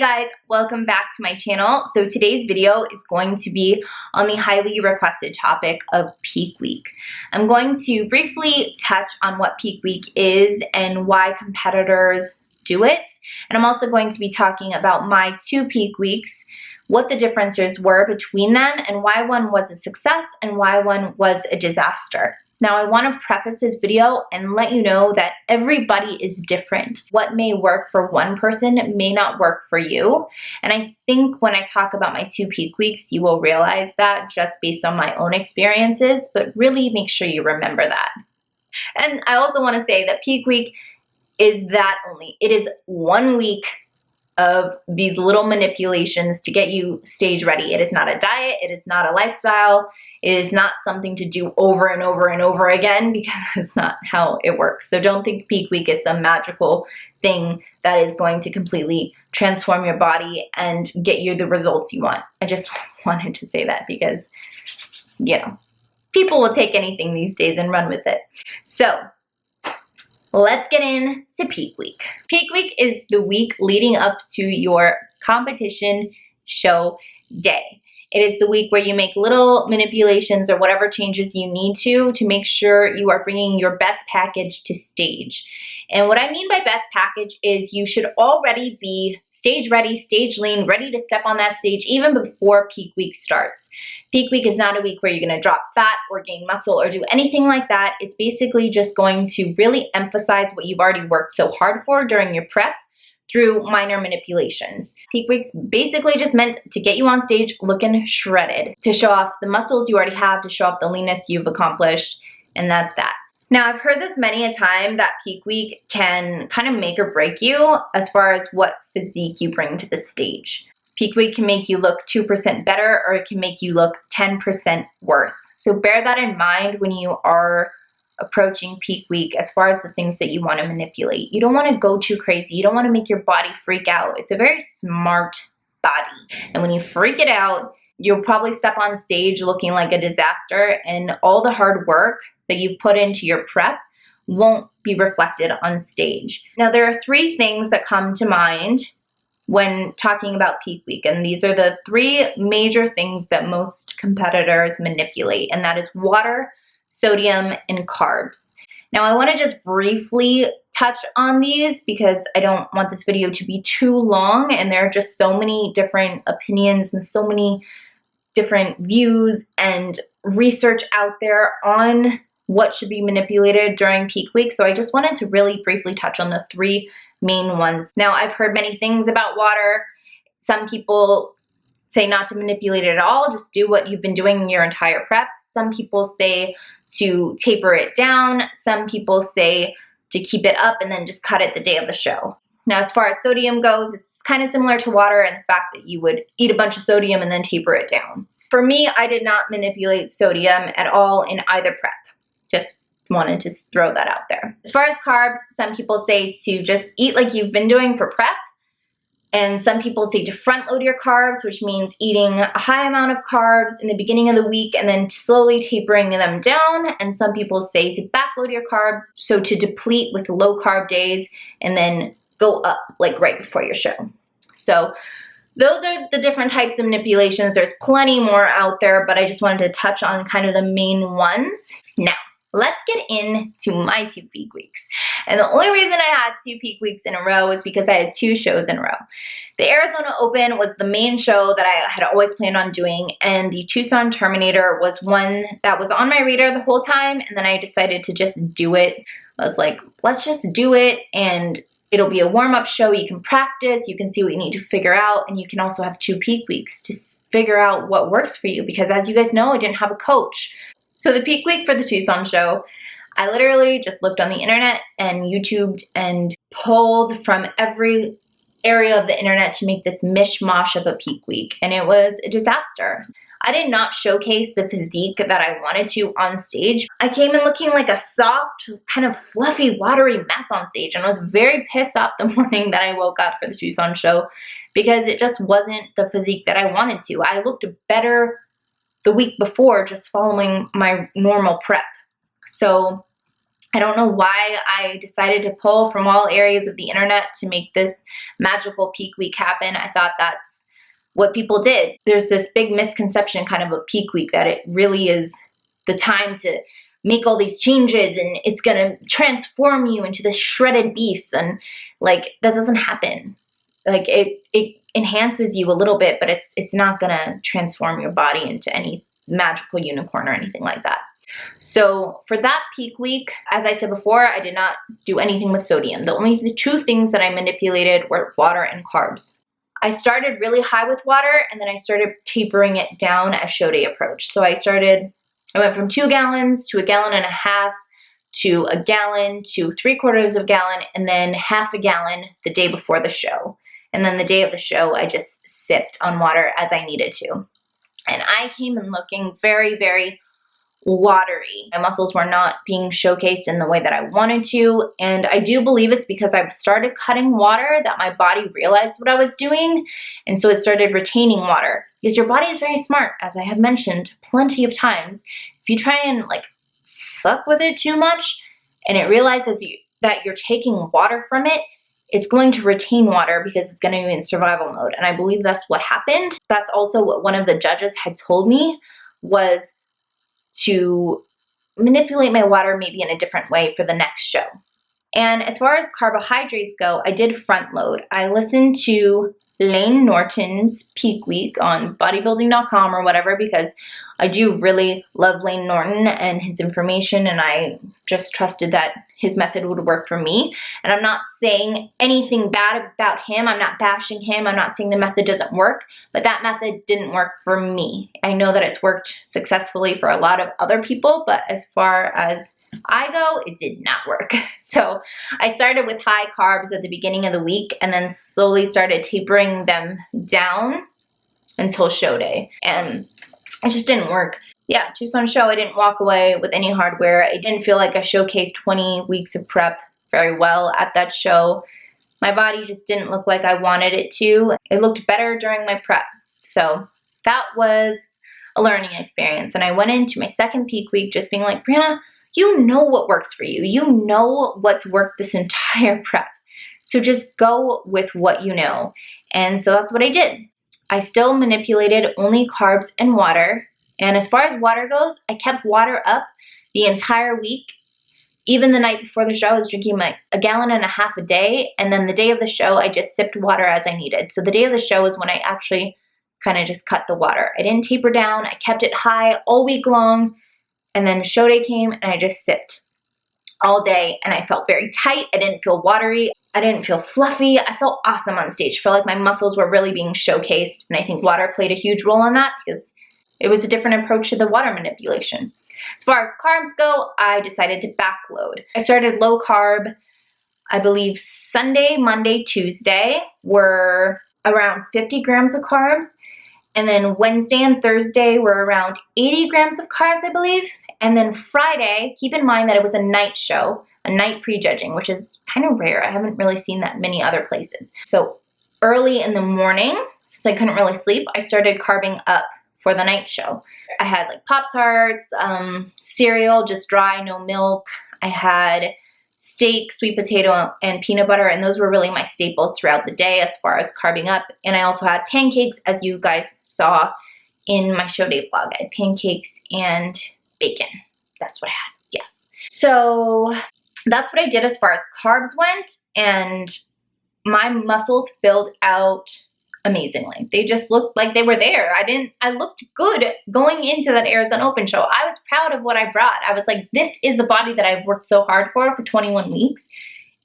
guys, welcome back to my channel. So today's video is going to be on the highly requested topic of peak week. I'm going to briefly touch on what peak week is and why competitors do it. And I'm also going to be talking about my 2 peak weeks, what the differences were between them, and why one was a success and why one was a disaster. Now, I want to preface this video and let you know that everybody is different. What may work for one person may not work for you. And I think when I talk about my 2 peak weeks, you will realize that just based on my own experiences, but really make sure you remember that. And I also want to say that peak week is that only. It is 1 week of these little manipulations to get you stage ready. It is not a diet. It is not a lifestyle. It is not something to do over and over and over again, because that's not how it works. So don't think peak week is some magical thing that is going to completely transform your body and get you the results you want. I just wanted to say that because, you know, people will take anything these days and run with it. So let's get into peak week. Peak week is the week leading up to your competition show day. It is the week where you make little manipulations or whatever changes you need to make sure you are bringing your best package to stage. And what I mean by best package is you should already be stage ready, stage lean, ready to step on that stage even before peak week starts. Peak week is not a week where you're going to drop fat or gain muscle or do anything like that. It's basically just going to really emphasize what you've already worked so hard for during your prep through minor manipulations. Peak week's basically just meant to get you on stage looking shredded, to show off the muscles you already have, to show off the leanness you've accomplished, and that's that. Now, I've heard this many a time that peak week can kind of make or break you as far as what physique you bring to the stage. Peak week can make you look 2% better, or it can make you look 10% worse. So bear that in mind when you are approaching peak week as far as the things that you want to manipulate. You don't want to go too crazy. You don't want to make your body freak out. It's a very smart body. And when you freak it out, you'll probably step on stage looking like a disaster, and all the hard work that you've put into your prep won't be reflected on stage. Now, there are 3 things that come to mind when talking about peak week, and these are the 3 major things that most competitors manipulate, and that is water, sodium, and carbs. Now, I want to just briefly touch on these because I don't want this video to be too long, and there are just so many different opinions and so many different views and research out there on what should be manipulated during peak week. So I just wanted to really briefly touch on the 3 main ones. Now, I've heard many things about water. Some people say not to manipulate it at all, just do what you've been doing in your entire prep. Some people say to taper it down. Some people say to keep it up and then just cut it the day of the show. Now, as far as sodium goes, it's kind of similar to water in the fact that you would eat a bunch of sodium and then taper it down. For me, I did not manipulate sodium at all in either prep. Just wanted to throw that out there. As far as carbs, some people say to just eat like you've been doing for prep. And some people say to front load your carbs, which means eating a high amount of carbs in the beginning of the week and then slowly tapering them down. And some people say to backload your carbs, so to deplete with low carb days and then go up like right before your show. So those are the different types of manipulations. There's plenty more out there, but I just wanted to touch on kind of the main ones. Now, let's get into my 2 peak weeks. And the only reason I had 2 peak weeks in a row is because I had 2 shows in a row. The Arizona Open was the main show that I had always planned on doing, and the Tucson Terminator was one that was on my radar the whole time, and then I decided to just do it. I was like, let's just do it, and it'll be a warm-up show. You can practice, you can see what you need to figure out, and you can also have 2 peak weeks to figure out what works for you, because as you guys know, I didn't have a coach. So the peak week for the Tucson show, I literally just looked on the internet and YouTubed and pulled from every area of the internet to make this mishmash of a peak week, and it was a disaster. I did not showcase the physique that I wanted to on stage. I came in looking like a soft, kind of fluffy, watery mess on stage, and I was very pissed off the morning that I woke up for the Tucson show because it just wasn't the physique that I wanted to. I looked better the week before just following my normal prep. So I don't know why I decided to pull from all areas of the internet to make this magical peak week happen. I thought that's what people did. There's this big misconception kind of a peak week that it really is the time to make all these changes and it's gonna transform you into this shredded beast, and like that doesn't happen. Like it enhances you a little bit, but it's not gonna transform your body into any magical unicorn or anything like that. So for that peak week, as I said before, I did not do anything with sodium. The two things that I manipulated were water and carbs. I started really high with water, and then I started tapering it down as show day approached. So I went from 2 gallons to 1.5 gallons to 1 gallon to 3/4 gallon, and then 1/2 gallon the day before the show. And then the day of the show, I just sipped on water as I needed to. And I came in looking very, very watery. My muscles were not being showcased in the way that I wanted to, and I do believe it's because I started cutting water that my body realized what I was doing, and so it started retaining water. Because your body is very smart, as I have mentioned plenty of times. If you try and like fuck with it too much, and it realizes that you're taking water from it, it's going to retain water because it's going to be in survival mode. And I believe that's what happened. That's also what one of the judges had told me, was to manipulate my water maybe in a different way for the next show. And as far as carbohydrates go, I did front load. I listened to Layne Norton's Peak Week on bodybuilding.com or whatever, because I do really love Layne Norton and his information, and I just trusted that his method would work for me. And I'm not saying anything bad about him. I'm not bashing him. I'm not saying the method doesn't work, but that method didn't work for me. I know that it's worked successfully for a lot of other people, but as far as I go, it did not work. So I started with high carbs at the beginning of the week and then slowly started tapering them down until show day. And it just didn't work. Yeah, Tucson show, I didn't walk away with any hardware. I didn't feel like I showcased 20 weeks of prep very well at that show. My body just didn't look like I wanted it to. It looked better during my prep. So that was a learning experience. And I went into my second peak week just being like, Brianna, you know what works for you. You know what's worked this entire prep. So just go with what you know. And so that's what I did. I still manipulated only carbs and water. And as far as water goes, I kept water up the entire week. Even the night before the show, I was drinking like 1.5 gallons a day. And then the day of the show, I just sipped water as I needed. So the day of the show is when I actually kind of just cut the water. I didn't taper down. I kept it high all week long. And then show day came and I just sipped all day. And I felt very tight. I didn't feel watery. I didn't feel fluffy. I felt awesome on stage. I felt like my muscles were really being showcased. And I think water played a huge role in that because it was a different approach to the water manipulation. As far as carbs go, I decided to backload. I started low carb. I believe Sunday, Monday, Tuesday were around 50 grams of carbs. And then Wednesday and Thursday were around 80 grams of carbs, I believe. And then Friday, keep in mind that it was a night show, a night prejudging, which is kind of rare. I haven't really seen that many other places. So early in the morning, since I couldn't really sleep, I started carbing up for the night show. I had like Pop-Tarts, cereal, just dry, no milk. I had steak, sweet potato, and peanut butter, and those were really my staples throughout the day as far as carbing up. And I also had pancakes, as you guys saw in my show day vlog. I had pancakes and bacon. That's what I had, yes. So that's what I did as far as carbs went, and my muscles filled out amazingly. They just looked like they were there. I looked good going into that Arizona Open show. I was proud of what I brought. I was like, this is the body that I've worked so hard for 21 weeks.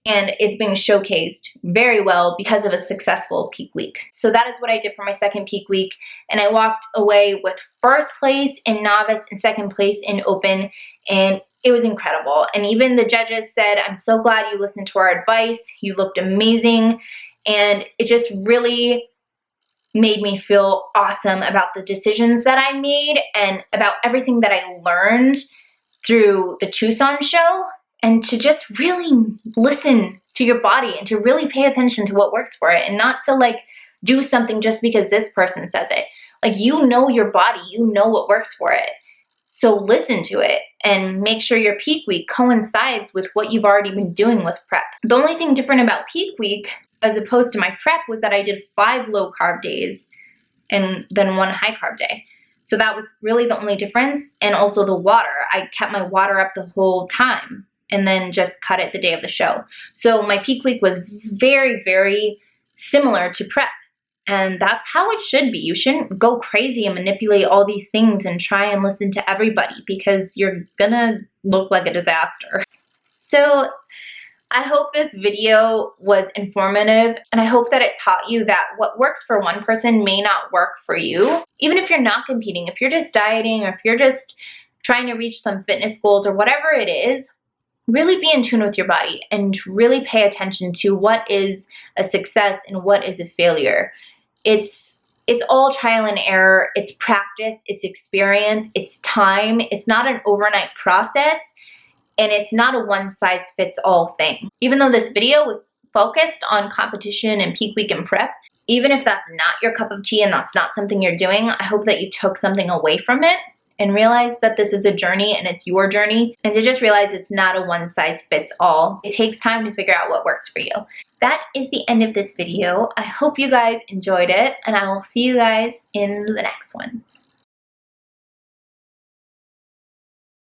And it's being showcased very well because of a successful peak week. So that is what I did for my second peak week. And I walked away with first place in novice and second place in open. And it was incredible. And even the judges said, I'm so glad you listened to our advice. You looked amazing. And it just really made me feel awesome about the decisions that I made and about everything that I learned through the Tucson show, and to just really listen to your body and to really pay attention to what works for it, and not to like do something just because this person says it. Like, you know your body, you know what works for it. So listen to it and make sure your peak week coincides with what you've already been doing with prep. The only thing different about peak week as opposed to my prep was that I did 5 low carb days and then 1 high carb day. So that was really the only difference. And also the water. I kept my water up the whole time and then just cut it the day of the show. So my peak week was very, very similar to prep. And that's how it should be. You shouldn't go crazy and manipulate all these things and try and listen to everybody because you're gonna look like a disaster. So I hope this video was informative, and I hope that it taught you that what works for one person may not work for you. Even if you're not competing, if you're just dieting or if you're just trying to reach some fitness goals or whatever it is, really be in tune with your body and really pay attention to what is a success and what is a failure. It's all trial and error. It's practice, it's experience, it's time. It's not an overnight process, and it's not a one-size-fits-all thing. Even though this video was focused on competition and peak week and prep, even if that's not your cup of tea and that's not something you're doing, I hope that you took something away from it and realize that this is a journey and it's your journey, and to just realize it's not a one-size-fits-all. It takes time to figure out what works for you. That is the end of this video. I hope you guys enjoyed it, and I will see you guys in the next one.